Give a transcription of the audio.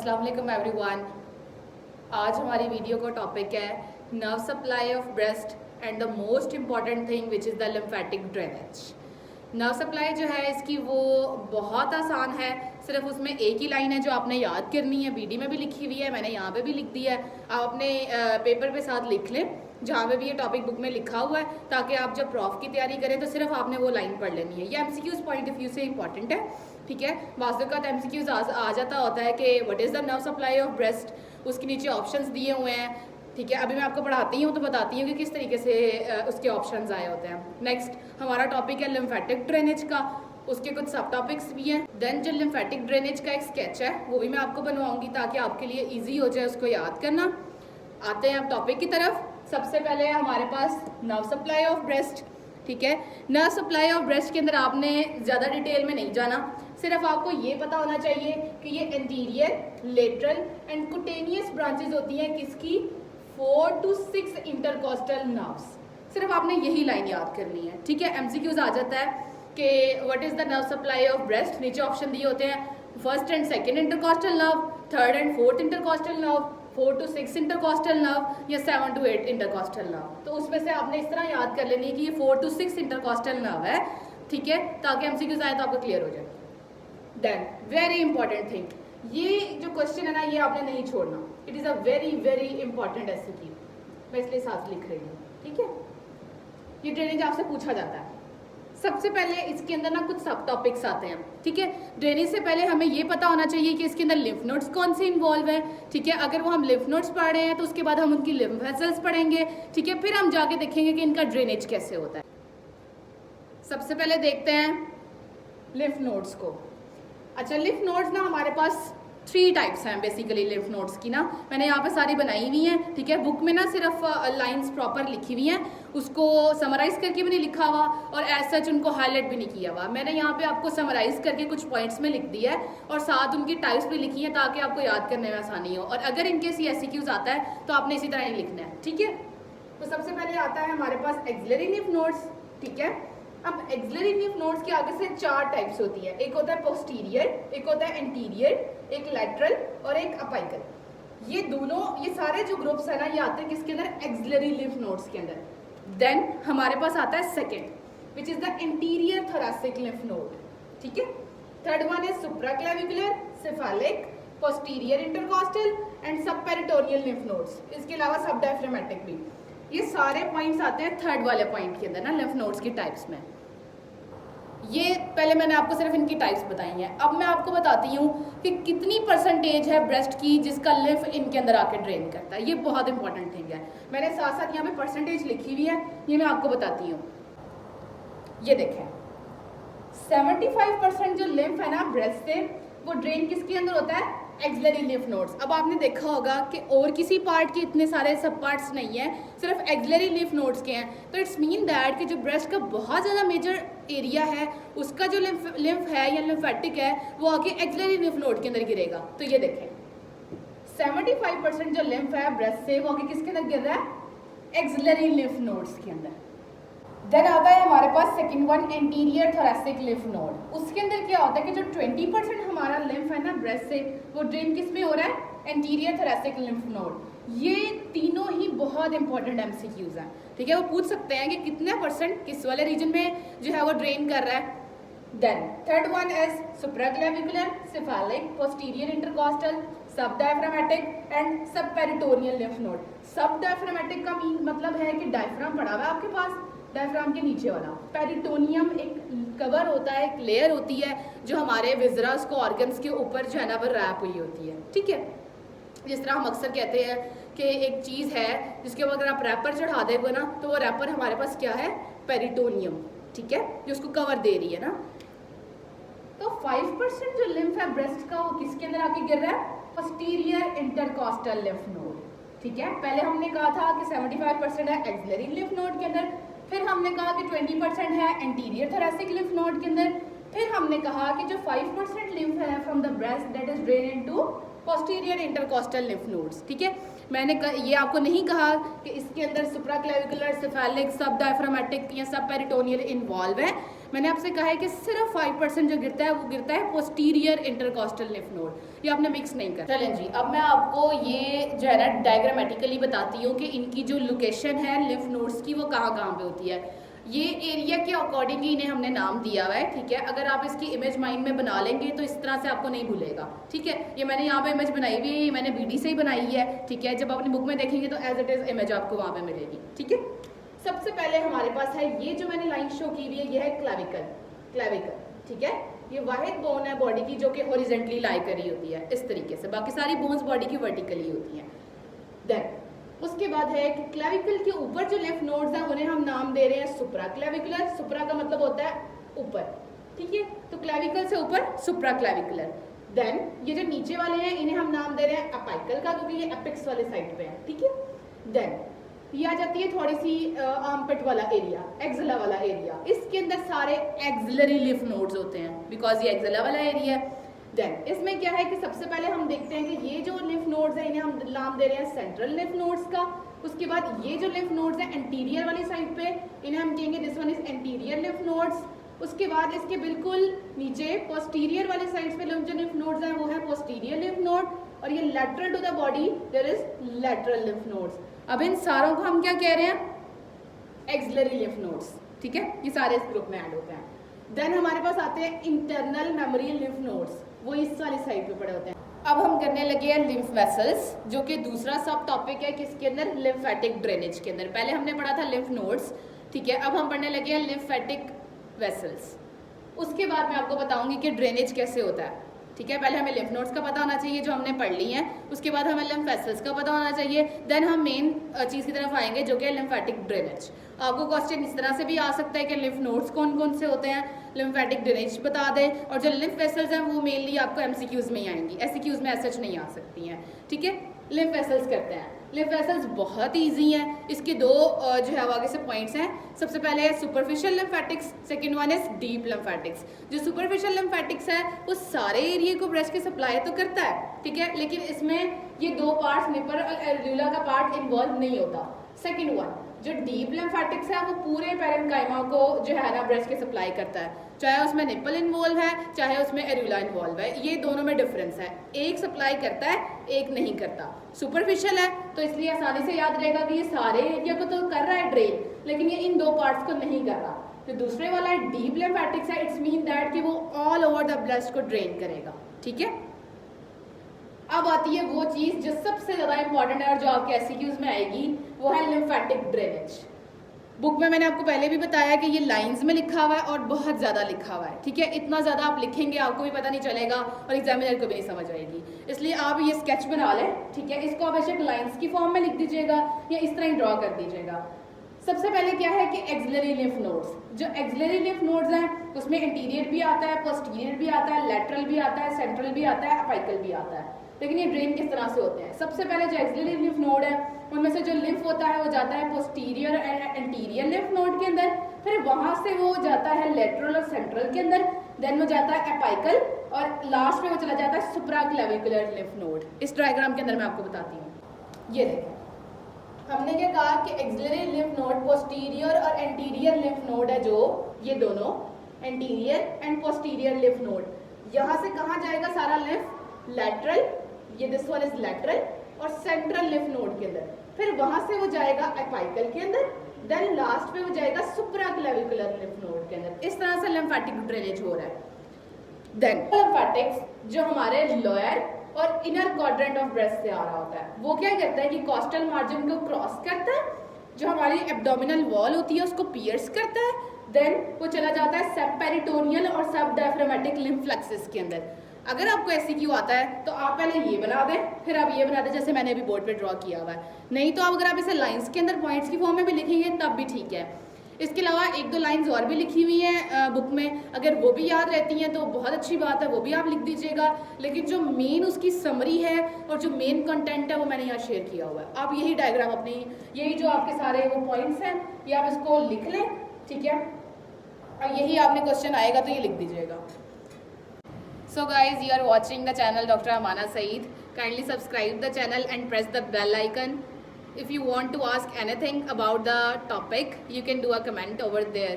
अस्सलाम वालेकुम एवरीवन। आज हमारी वीडियो का टॉपिक है nerve supply of breast and the most important thing which is the lymphatic drainage. Nerve supply जो है इसकी वो बहुत आसान है, सिर्फ उसमें एक ही लाइन है जो आपने याद करनी है। बीडी में भी लिखी हुई है, मैंने यहाँ पे भी लिख दिया है। आप अपने पेपर पे साथ लिख लें जहाँ पे भी ये टॉपिक बुक में लिखा हुआ है, ताकि आप जब प्रॉफ की तैयारी करें तो सिर्फ आपने वो लाइन पढ़ लेनी है। ये एमसीक्यूज पॉइंट ऑफ व्यू से इंपॉर्टेंट है, ठीक है। वास्तविकता एमसीक्यूज आ जाता होता है कि what is the nerve supply of breast, उसके नीचे ऑप्शंस दिए हुए हैं, ठीक है। अभी मैं आपको पढ़ाती हूँ तो बताती हूँ कि किस तरीके से उसके ऑप्शंस आए होते हैं। नेक्स्ट हमारा टॉपिक है लिम्फेटिक ड्रेनेज का, उसके कुछ सब टॉपिक्स भी हैं। देन जो लिम्फेटिक ड्रेनेज का एक स्केच है वो भी मैं आपको बनवाऊंगी ताकि आपके लिए ईजी हो जाए उसको याद करना। आते हैं अब टॉपिक की तरफ। सबसे पहले हमारे पास नर्व सप्लाई ऑफ ब्रेस्ट, ठीक है। नर्व सप्लाई ऑफ ब्रेस्ट के अंदर आपने ज़्यादा डिटेल में नहीं जाना, सिर्फ आपको ये पता होना चाहिए कि ये anterior, lateral and cutaneous branches होती हैं किसकी, 4 to 6 इंटरकॉस्टल नर्व्स। सिर्फ आपने यही लाइन याद करनी है, ठीक है। एमसीक्यूज आ जाता है कि what is the nerve supply of breast, नीचे ऑप्शन दिए होते हैं first and second intercostal nerve, third and fourth intercostal nerve, 4 to 6 intercostal nerve या 7 to 8 इंटरकॉस्टल नर्व। तो उसमें से आपने इस तरह याद कर लेनी है कि ये 4 to 6 इंटरकॉस्टल नर्व है, ठीक है, ताकि एमसीक्यूज आए तो आपको क्लियर हो जाए। देन वेरी इंपॉर्टेंट थिंग, ये जो क्वेश्चन है ना ये आपने नहीं छोड़ना, it is a very very important MCQ, मैं इसलिए साथ लिख रही हूँ, ठीक है। ये ड्रेनेज आपसे पूछा जाता है। सबसे पहले इसके अंदर ना कुछ सब टॉपिक्स आते हैं, ठीक है। ड्रेनेज से पहले हमें ये पता होना चाहिए कि इसके अंदर लिम्फ नोड्स कौन से इन्वॉल्व हैं, ठीक है। अगर वो हम लिम्फ नोड्स पढ़ रहे हैं तो उसके बाद हम उनकी लिम्फ वेसल्स पढ़ेंगे, ठीक है। फिर हम जाके देखेंगे कि इनका ड्रेनेज कैसे होता है। सबसे पहले देखते हैं लिम्फ नोड्स को। अच्छा, लिम्फ नोड्स ना हमारे पास 3 टाइप्स हैं बेसिकली लिम्फ नोड्स की ना, मैंने यहाँ पे सारी बनाई हुई हैं, ठीक है। बुक में ना सिर्फ लाइंस प्रॉपर लिखी हुई हैं, उसको समराइज करके भी नहीं लिखा हुआ और एज सच उनको हाईलाइट भी नहीं किया हुआ। मैंने यहाँ पे आपको समराइज करके कुछ पॉइंट्स में लिख दिया है और साथ उनकी टाइप्स भी लिखी हैं ताकि आपको याद करने में आसानी हो। और अगर इनके एमसीक्यूज आता है तो आपने इसी तरह ही लिखना है, ठीक है। तो सबसे पहले आता है हमारे पास एक्सिलरी लिम्फ नोड्स, ठीक है। अब एक्सिलरी लिम्फ नोड्स के आगे से 4 टाइप्स होती है, एक होता है पोस्टीरियर, एक होता है एंटीरियर, एक लैटरल और एक अपाइकल। ये दोनों, ये सारे जो ग्रुप्स है ना ये आते हैं किसके अंदर, एक्सिलरी लिम्फ नोड्स के अंदर। देन हमारे पास आता है second which is the interior thoracic lymph node, ठीक है। Third one is supraclavicular, cephalic, posterior intercostal and subperitoneal lymph nodes. इसके अलावा सब डायफ्रामेटिक भी। ये सारे पॉइंट्स आते हैं थर्ड वाले पॉइंट के अंदर ना लिम्फ नोड्स की टाइप्स में। ये पहले मैंने आपको सिर्फ इनकी टाइप्स बताई हैं। अब मैं आपको बताती हूँ कि कितनी परसेंटेज है ब्रेस्ट की जिसका लिम्फ इनके अंदर आके ड्रेन करता है। ये बहुत इंपॉर्टेंट थिंग है, मैंने साथ साथ यहाँ पे परसेंटेज लिखी हुई है, ये मैं आपको बताती हूँ। ये देखें 75% जो लिम्फ है ना ब्रेस्ट से वो ड्रेन किसके अंदर होता है, एक्सिलरी लिम्फ नोड्स। अब आपने देखा होगा कि और किसी पार्ट के इतने सारे सब पार्ट्स नहीं है, सिर्फ एक्सिलरी लिम्फ नोड्स के हैं। तो इट्स मीन दैट कि जो ब्रेस्ट का बहुत ज़्यादा मेजर एरिया है उसका जो लिम्फ है या लिम्फेटिक है वो आके एक्सिलरी लिम्फ नोड के अंदर गिरेगा। तो ये देखें 75% जो लिम्फ है ब्रेस्ट से वो आगे किसके अंदर गिर रहा है, एक्सिलरी लिम्फ नोड्स के अंदर। देन आता है हमारे पास second one anterior thoracic lymph node. उसके अंदर क्या होता है कि जो 20% हमारा लिम्फ है ना ब्रेस्ट से वो ड्रेन किस में हो रहा है, एंटीरियर थोरैसिक लिम्फ नोड। ये तीनों ही बहुत इंपॉर्टेंट एमसीक्यूज हैं, ठीक है। वो पूछ सकते हैं कि कितने परसेंट किस वाले रीजन में जो है वो ड्रेन कर रहा है। Then third one is supraclavicular, cephalic, posterior intercostal, subdiaphragmatic and subperitoneal lymph node. Subdiaphragmatic का मतलब है कि डायफ्राम पड़ा हुआ है आपके पास, डायफ्राम के नीचे वाला। पेरिटोनियम एक कवर होता है, एक लेयर होती है जो हमारे विजरास को ऑर्गन्स के ऊपर जो है ना वो रैप हुई होती है, ठीक है। जिस तरह हम अक्सर कहते हैं कि एक चीज़ है जिसके ऊपर अगर आप रैपर चढ़ा देंगे ना तो वो रैपर हमारे पास क्या है, पेरिटोनियम, ठीक है, जो उसको कवर दे रही है ना। तो 5% जो लिम्फ है ब्रेस्ट का वो किसके अंदर आके गिर रहा है, पोस्टीरियर इंटरकॉस्टल लिम्फ नोड, ठीक है। पहले हमने कहा था कि 75% है एक्सिलरी लिम्फ नोड के अंदर, फिर हमने कहा कि 20% है एंटीरियर थोरैसिक लिम्फ नोड के अंदर, फिर हमने कहा कि जो 5% लिम्फ है from the breast that is drain into posterior intercostal lymph nodes, ठीक है। मैंने ये आपको नहीं कहा कि इसके अंदर सुप्राक्लेविकुलर, सेफालिक, सब डायफ्रामेटिक या सब पेरिटोनियल इन्वॉल्व है। मैंने आपसे कहा है कि सिर्फ 5% जो गिरता है वो गिरता है पोस्टीरियर इंटरकॉस्टल लिम्फ नोड, ये आपने मिक्स नहीं कर। चलें जी, अब मैं आपको ये जो है ना डायग्रामेटिकली बताती हूँ कि इनकी जो लोकेशन है लिम्फ नोड्स की वो कहाँ कहाँ पे होती है। ये एरिया के अकॉर्डिंग ही इन्हें हमने नाम दिया हुआ है, ठीक है। अगर आप इसकी इमेज माइंड में बना लेंगे तो इस तरह से आपको नहीं भूलेगा, ठीक है। ये मैंने यहाँ पे इमेज बनाई हुई है, ये मैंने बीडी से ही बनाई है, ठीक है। जब अपनी बुक में देखेंगे तो एज इट इज इमेज आपको वहाँ पे मिलेगी, ठीक है। सबसे पहले हमारे पास है ये जो मैंने लाइन शो की हुई है, ये है क्लेविकल, ठीक है। ये वाहिद बोन है बॉडी की जो कि हॉरिजॉन्टली लाई करी होती है इस तरीके से, बाकी सारी बोन्स बॉडी की वर्टिकली होती हैं। देन उसके बाद है कि क्लेविकल के ऊपर जो लिम्फ नोड्स हैं उन्हें हम नाम दे रहे हैं सुप्राक्लेविकुलर। सुप्रा का मतलब होता है ऊपर, ठीक है। तो क्लेविकल से ऊपर सुप्राक्लेविकुलर। देन ये जो नीचे वाले हैं इन्हें हम नाम दे रहे हैं अपाइकल का, क्योंकि ये एपेक्स वाले साइड पे है, ठीक है। देन ये आ जाती है थोड़ी सी आर्मपिट वाला एरिया, एक्सला वाला एरिया। इसके अंदर सारे एक्सिलरी लिम्फ नोड्स होते हैं बिकॉज ये एक्सला वाला एरिया है। देन इसमें क्या है कि सबसे पहले हम देखते हैं कि ये जो लिम्फ नोड्स हैं इन्हें हम नाम दे रहे हैं सेंट्रल लिम्फ नोड्स का। उसके बाद ये जो लिम्फ नोड्स हैं एंटीरियर वाली साइड पे, इन्हें हम कहेंगे this one is anterior lymph nodes. उसके बाद इसके बिल्कुल नीचे पोस्टीरियर वाली साइड पे जो लिम्फ नोड्स हैं वो है पोस्टीरियर लिम्फ नोड, और ये lateral to the body there is lateral lymph nodes. अब इन सारों को हम क्या कह रहे हैं, एक्सिलरी लिम्फ नोड्स, ठीक है। ये सारे इस ग्रुप में ऐड होते हैं। देन हमारे पास आते हैं इंटरनल मेमोरी लिम्फ नोड्स, वो इस वाली साइड पे पड़े होते हैं। अब हम करने लगे हैं लिम्फ वेसल्स, जो कि दूसरा सब टॉपिक है किसके अंदर, लिम्फेटिक ड्रेनेज के अंदर। पहले हमने पढ़ा था लिम्फ नोड्स, ठीक है। अब हम पढ़ने लगे हैं लिम्फेटिक वेसल्स। उसके बाद मैं आपको बताऊंगी कि ड्रेनेज कैसे होता है, ठीक है। पहले हमें लिम्फ नोड्स का पता होना चाहिए जो हमने पढ़ ली हैं, उसके बाद हमें लिम्फ वेसल्स का पता होना चाहिए। देन हम मेन चीज़ की तरफ आएंगे जो कि है लिम्फेटिक ड्रेनेज। आपको क्वेश्चन इस तरह से भी आ सकता है कि लिम्फ नोड्स कौन कौन से होते हैं, लिम्फेटिक ड्रेनेज बता दें, और जो लिम्फ वेसल्स हैं वो मेनली आपको एमसीक्यूज में ही आएंगी, एससीक्यूज में ऐसा नहीं आ सकती हैं, ठीक है। लिम्फ वेसल्स करते हैं। लिम्फ वेसल्स बहुत ईजी हैं, इसके दो जो है आगे से पॉइंट्स हैं। सबसे पहले है superficial lymphatics, second one is deep lymphatics. जो सुपरफिशियल लिम्फेटिक्स है वो सारे एरिया को ब्रेस्ट के सप्लाई तो करता है, ठीक है, लेकिन इसमें ये दो पार्ट्स निपर और एल्व्यूला का पार्ट इन्वॉल्व नहीं होता। सेकंड वन जो डीप लिम्फेटिक्स है वो पूरे पैरेन्काइमा को जो है ना ब्रेस्ट के सप्लाई करता है, चाहे उसमें निपल इन्वॉल्व है चाहे उसमें एरुला इन्वॉल्व है, ये दोनों में डिफरेंस है। एक सप्लाई करता है एक नहीं करता। सुपरफिशियल है तो इसलिए आसानी से याद रहेगा कि ये सारे एरिया को तो कर रहा है ड्रेन, लेकिन ये इन दो पार्ट्स को नहीं कर रहा। जो दूसरे वाला है डीप लिम्फेटिक्स है, इट्स मीन दैट कि वो ऑल ओवर द ब्रेस्ट को ड्रेन करेगा, ठीक है। अब आती है वो चीज़ जो सबसे ज़्यादा इंपॉर्टेंट है और जो आपके एससीक्यूज में आएगी, वो है लिम्फेटिक ड्रेनेज। बुक में मैंने आपको पहले भी बताया कि ये लाइंस में लिखा हुआ है और बहुत ज़्यादा लिखा हुआ है, ठीक है। इतना ज़्यादा आप लिखेंगे आपको भी पता नहीं चलेगा और एग्जामिनर को भी नहीं समझ आएगी, इसलिए आप ये स्केच बना लें, ठीक है। इसको आप बेशक लाइंस की फॉर्म में लिख दीजिएगा या इस तरह ही ड्रॉ कर दीजिएगा। सबसे पहले क्या है कि एक्सिलरी लिम्फ नोड्स, जो एक्सिलरी लिम्फ नोड्स हैं उसमें इंटीरियर भी आता है, पोस्टीरियर भी आता है, लैटरल भी आता है, सेंट्रल भी आता है, अपाइकल भी आता है। लेकिन ये ड्रेन किस तरह से होते हैं, सबसे पहले जो एक्सिलरी लिम्फ नोड है उनमें से जो लिम्फ होता है वो जाता है posterior and anterior lymph node के अंदर, फिर वहां से वो जाता है लेटरल और सेंट्रल के अंदर, देन वो जाता है अपाइकल और लास्ट में वो चला जाता है सुप्राक्लेविकुलर लिम्फ नोड। इस डायग्राम के अंदर मैं आपको बताती हूँ। ये देखें, हमने क्या कहा कि एक्सिलरी लिम्फ नोड पोस्टीरियर और एंटीरियर लिम्फ नोड है, जो ये दोनों anterior and posterior lymph node, यहाँ से कहाँ जाएगा सारा लिम्फ, लैटरल, ये दिस वन इज लैटरल और सेंट्रल लिम्फ नोड के अंदर, फिर वहां से वो जाएगा अपाइकल के अंदर, देन लास्ट में वो जाएगा सुप्राक्लेविकुलर लिम्फ नोड के अंदर। इस तरह से लिम्फेटिक ड्रेनेज हो रहा है। देन लिम्फेटिक्स जो हमारे लोअर और इनर क्वाड्रेंट ऑफ ब्रेस्ट से आ रहा होता है, वो क्या करता है कि कोस्टल मार्जिन को क्रॉस करता है, जो हमारी एब्डोमिनल वॉल होती है उसको पियर्स करता है, देन वो चला जाता है सब पेरिटोनियल और सब डायफ्रामेटिक लिम्फ फ्लेक्सेस के अंदर। अगर आपको एससीक्यू आता है तो आप पहले ये बना दें, फिर आप ये बना दें जैसे मैंने अभी बोर्ड पे ड्रॉ किया हुआ है, नहीं तो आप अगर आप इसे लाइंस के अंदर पॉइंट्स की फॉर्म में भी लिखेंगे तब भी ठीक है। इसके अलावा एक दो लाइंस और भी लिखी हुई हैं बुक में, अगर वो भी याद रहती हैं तो बहुत अच्छी बात है, वो भी आप लिख दीजिएगा, लेकिन जो मेन उसकी समरी है और जो मेन कंटेंट है वो मैंने यहाँ शेयर किया हुआ है। आप यही डायग्राम अपनी, यही जो आपके सारे वो पॉइंट्स हैं ये आप इसको लिख लें, ठीक है, और यही आपने क्वेश्चन आएगा तो ये लिख दीजिएगा। So guys, you are watching the channel Dr. Amana Saeed. Kindly subscribe the channel and press the bell icon. If you want to ask anything about the topic, you can do a comment over there.